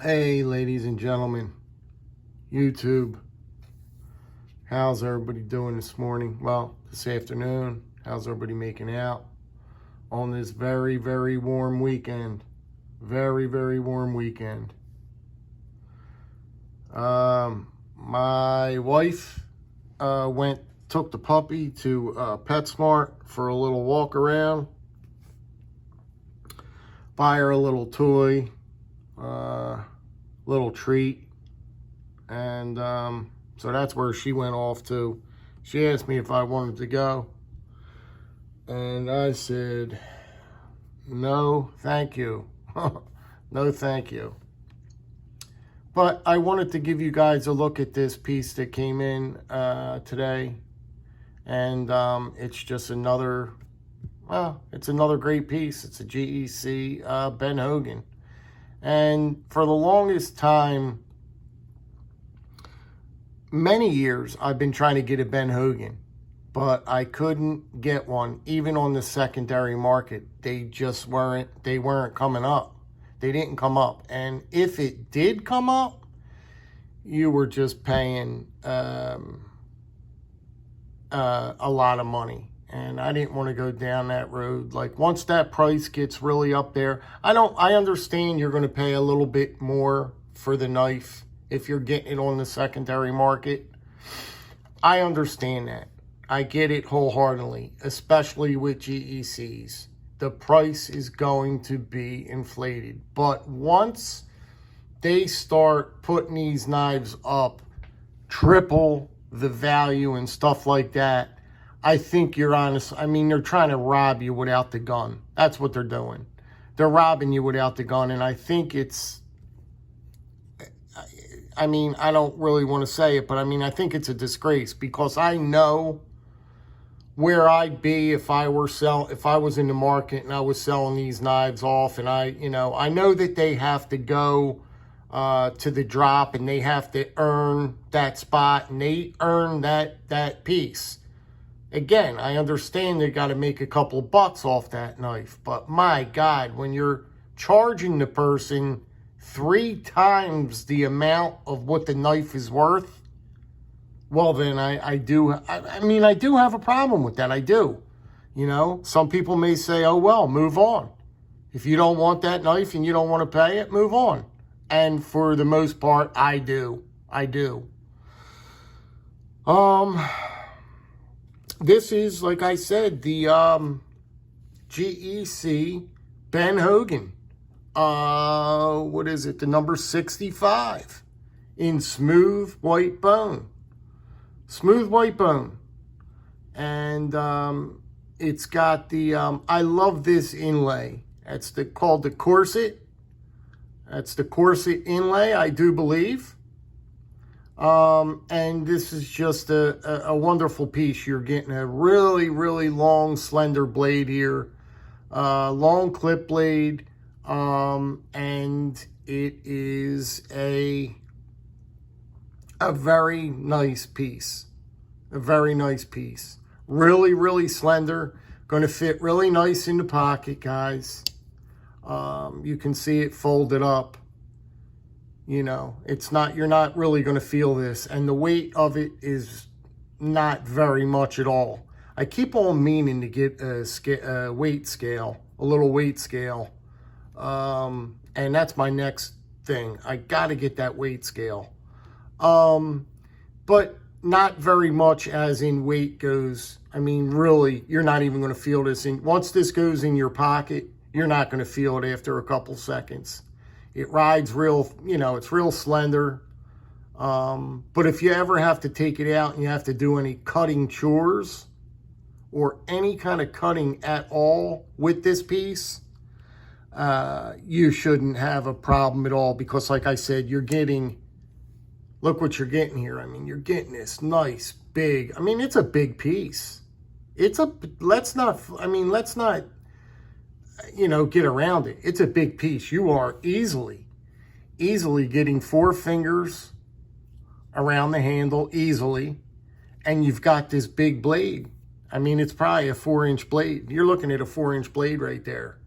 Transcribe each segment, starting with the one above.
Hey, ladies and gentlemen, YouTube, how's everybody doing this morning? Well, this afternoon, how's everybody making out on this very, very warm weekend? Very, very warm weekend. My wife took the puppy to PetSmart for a little walk around, buy her a little toy, little treat, and so that's where she went off to. She asked me if I wanted to go, and I said, no, thank you. No, thank you. But I wanted to give you guys a look at this piece that came in today, and it's just another, well, it's another great piece. It's a GEC Ben Hogan. And for the longest time, many years, I've been trying to get a Ben Hogan, but I couldn't get one, even on the secondary market. They weren't coming up. They didn't come up. And if it did come up, you were just paying a lot of money. And I didn't want to go down that road. Like, once that price gets really up there, I understand you're going to pay a little bit more for the knife if you're getting it on the secondary market. I understand that. I get it wholeheartedly, especially with GECs. The price is going to be inflated. But once they start putting these knives up, triple the value and stuff like that, I think you're honest. I mean, they're trying to rob you without the gun. That's what they're doing. They're robbing you without the gun. And I think it's, I mean, I don't really want to say it, but I mean, I think it's a disgrace, because I know where I'd be if I was in the market and I was selling these knives off. And I know that they have to go to the drop, and they have to earn that spot, and they earn that piece. Again, I understand they got to make a couple of bucks off that knife, but my God, when you're charging the person 3 times the amount of what the knife is worth, well, then I do have a problem with that. I do. Some people may say, oh, well, move on. If you don't want that knife and you don't want to pay it, move on. And for the most part, I do. This is, like I said, the GEC Ben Hogan. What is it? The number 65 in smooth white bone. Smooth white bone. And it's got the, I love this inlay. That's called the corset. That's the corset inlay, I do believe. And this is just a wonderful piece. You're getting a really, really long, slender blade here. Long clip blade. And it is a very nice piece. A very nice piece. Really, really slender. Going to fit really nice in the pocket, guys. You can see it folded up. You're not really going to feel this. And the weight of it is not very much at all. I keep on meaning to get a weight scale, a little weight scale. And that's my next thing. I got to get that weight scale. But not very much as in weight goes. I mean, really, you're not even going to feel this. Once this goes in your pocket, you're not going to feel it after a couple seconds. It rides real, it's real slender. But if you ever have to take it out and you have to do any cutting chores or any kind of cutting at all with this piece, you shouldn't have a problem at all, because like I said, look what you're getting here. I mean, you're getting this nice big, it's a big piece. Let's not get around it. It's a big piece. You are easily getting 4 fingers around the handle, easily. And you've got this big blade. It's probably a 4-inch blade. You're looking at a 4-inch blade right there.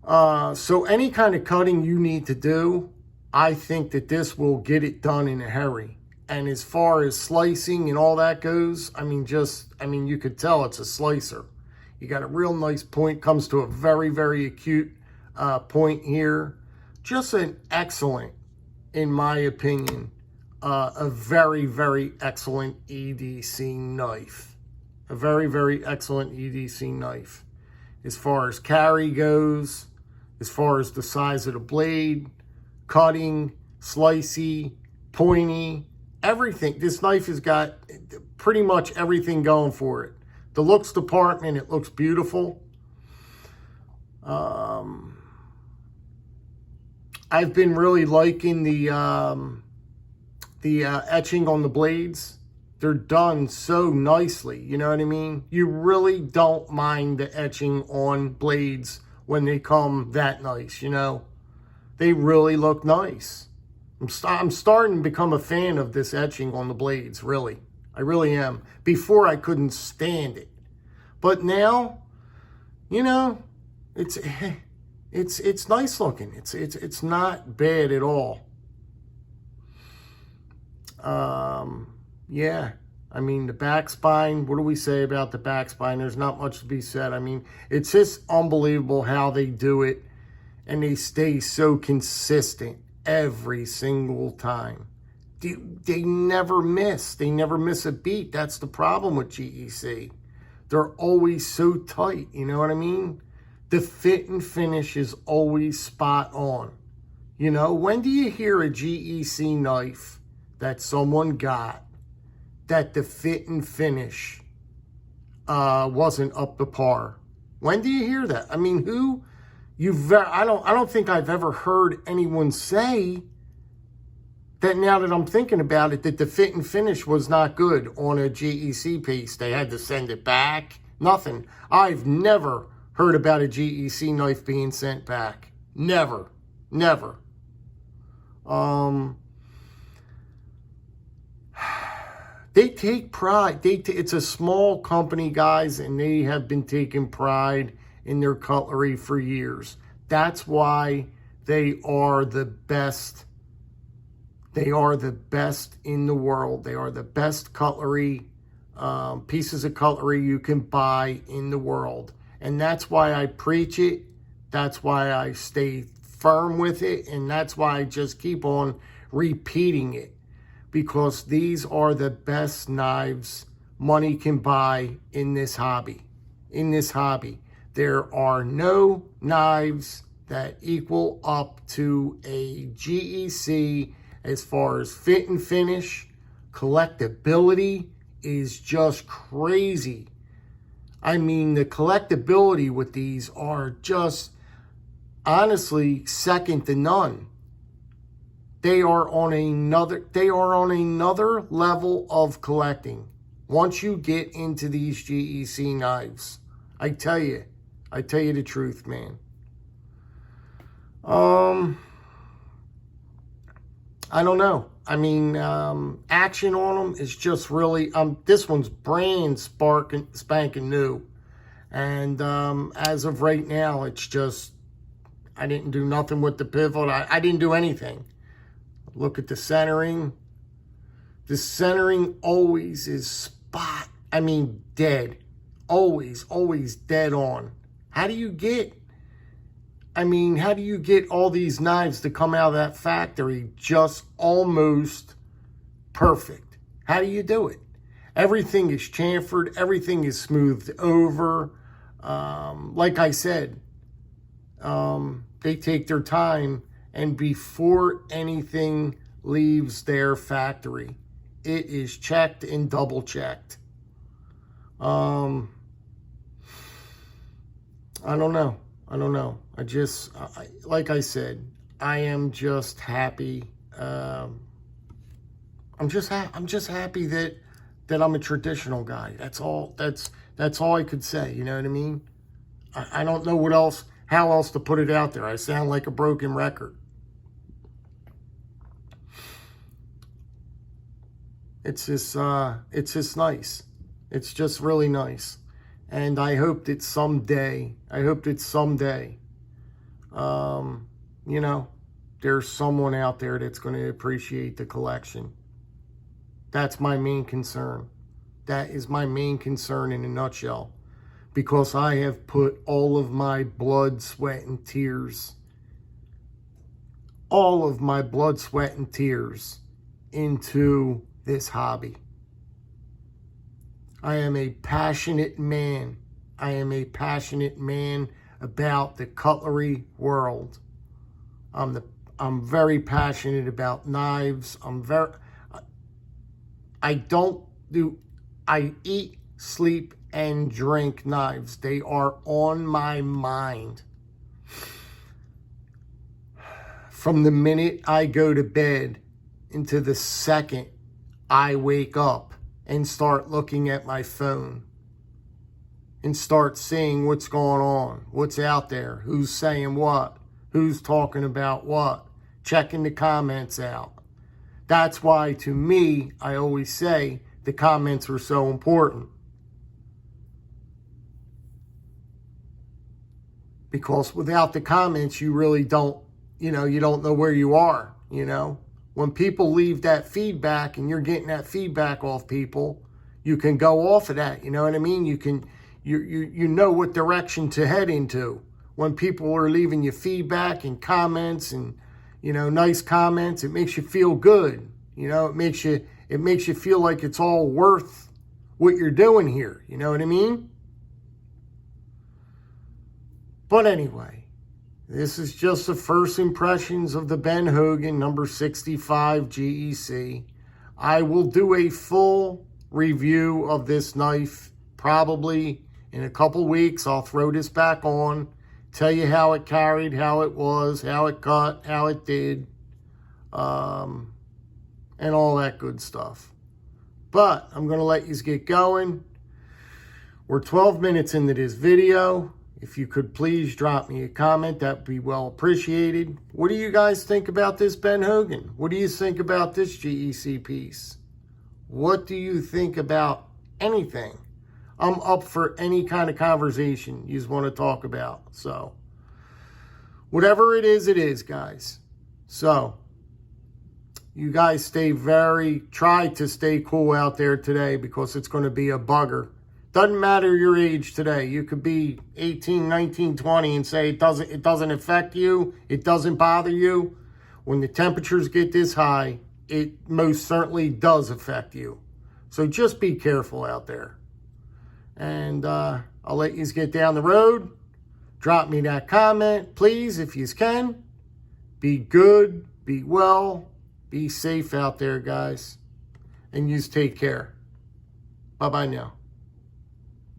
So any kind of cutting you need to do, I think that this will get it done in a hurry. And as far as slicing and all that goes, I mean, you could tell it's a slicer. You got a real nice point, comes to a very, very acute point here. Just an excellent, in my opinion, a very, very excellent EDC knife. A very, very excellent EDC knife. As far as carry goes, as far as the size of the blade, cutting, slicey, pointy, everything. This knife has got pretty much everything going for it. The looks department, it looks beautiful. I've been really liking the etching on the blades. They're done so nicely, you know what I mean? You really don't mind the etching on blades when they come that nice, you know? They really look nice. I'm starting to become a fan of this etching on the blades, really. I really am. Before, I couldn't stand it. But now, you know, it's nice looking. It's not bad at all. Yeah, I mean, the back spine, what do we say about the back spine? There's not much to be said. I mean, it's just unbelievable how they do it, and they stay so consistent every single time. They never miss. They never miss a beat. That's the problem with GEC. They're always so tight, you know what I mean? The fit and finish is always spot on. You know, when do you hear a GEC knife that someone got that the fit and finish wasn't up to par? When do you hear that? I mean, I don't think I've ever heard anyone say that, now that I'm thinking about it, that the fit and finish was not good on a GEC piece. They had to send it back. Nothing. I've never heard about a GEC knife being sent back. Never. Never. They take pride. It's a small company, guys, and they have been taking pride in their cutlery for years. That's why they are the best. They are the best in the world. They are the best cutlery, pieces of cutlery you can buy in the world. And that's why I preach it. That's why I stay firm with it. And that's why I just keep on repeating it. Because these are the best knives money can buy in this hobby. In this hobby. There are no knives that equal up to a GEC as far as fit and finish. Collectability is just crazy. I mean, the collectability with these are just, honestly, second to none. They are on another level of collecting. Once you get into these GEC knives, I tell you the truth, man. I don't know. I mean, action on them is just really, this one's brand spanking new. And as of right now, it's just, I didn't do nothing with the pivot. I didn't do anything. Look at the centering. The centering always is dead. Always dead on. How do you get all these knives to come out of that factory just almost perfect? How do you do it? Everything is chamfered. Everything is smoothed over. Like I said, they take their time, and before anything leaves their factory, it is checked and double checked. I don't know. Like I said, I am just happy. I'm just happy that I'm a traditional guy. That's all I could say. You know what I mean? I don't know how else to put it out there. I sound like a broken record. It's just nice. It's just really nice. And I hope that someday, you know, there's someone out there that's going to appreciate the collection. That's my main concern. That is my main concern in a nutshell. Because I have put all of my blood, sweat, and tears, into this hobby. I am a passionate man. I am a passionate man about the cutlery world. I'm very passionate about knives. I eat, sleep, and drink knives. They are on my mind. From the minute I go to bed into the second I wake up and start looking at my phone and start seeing what's going on, what's out there, who's saying what, who's talking about what, checking the comments out. That's why, to me, I always say the comments are so important. Because without the comments, you really don't, you don't know where you are, When people leave that feedback and you're getting that feedback off people, you can go off of that, you know what I mean? You know what direction to head into. When people are leaving you feedback and comments and, nice comments, it makes you feel good. It makes you feel like it's all worth what you're doing here, you know what I mean? But anyway, this is just the first impressions of the Ben Hogan number 65 GEC. I will do a full review of this knife probably in a couple weeks. I'll throw this back on, tell you how it carried, how it was, how it cut, how it did, and all that good stuff. But I'm going to let you get going. We're 12 minutes into this video. If you could please drop me a comment, that would be well appreciated. What do you guys think about this Ben Hogan? What do you think about this GEC piece? What do you think about anything? I'm up for any kind of conversation you want to talk about. So, whatever it is, guys. So, you guys try to stay cool out there today because it's going to be a bugger. Doesn't matter your age today. You could be 18, 19, 20 and say it doesn't affect you. It doesn't bother you. When the temperatures get this high, it most certainly does affect you. So just be careful out there. And I'll let you get down the road. Drop me that comment, please, if you can. Be good, be well, be safe out there, guys. And you take care. Bye-bye now.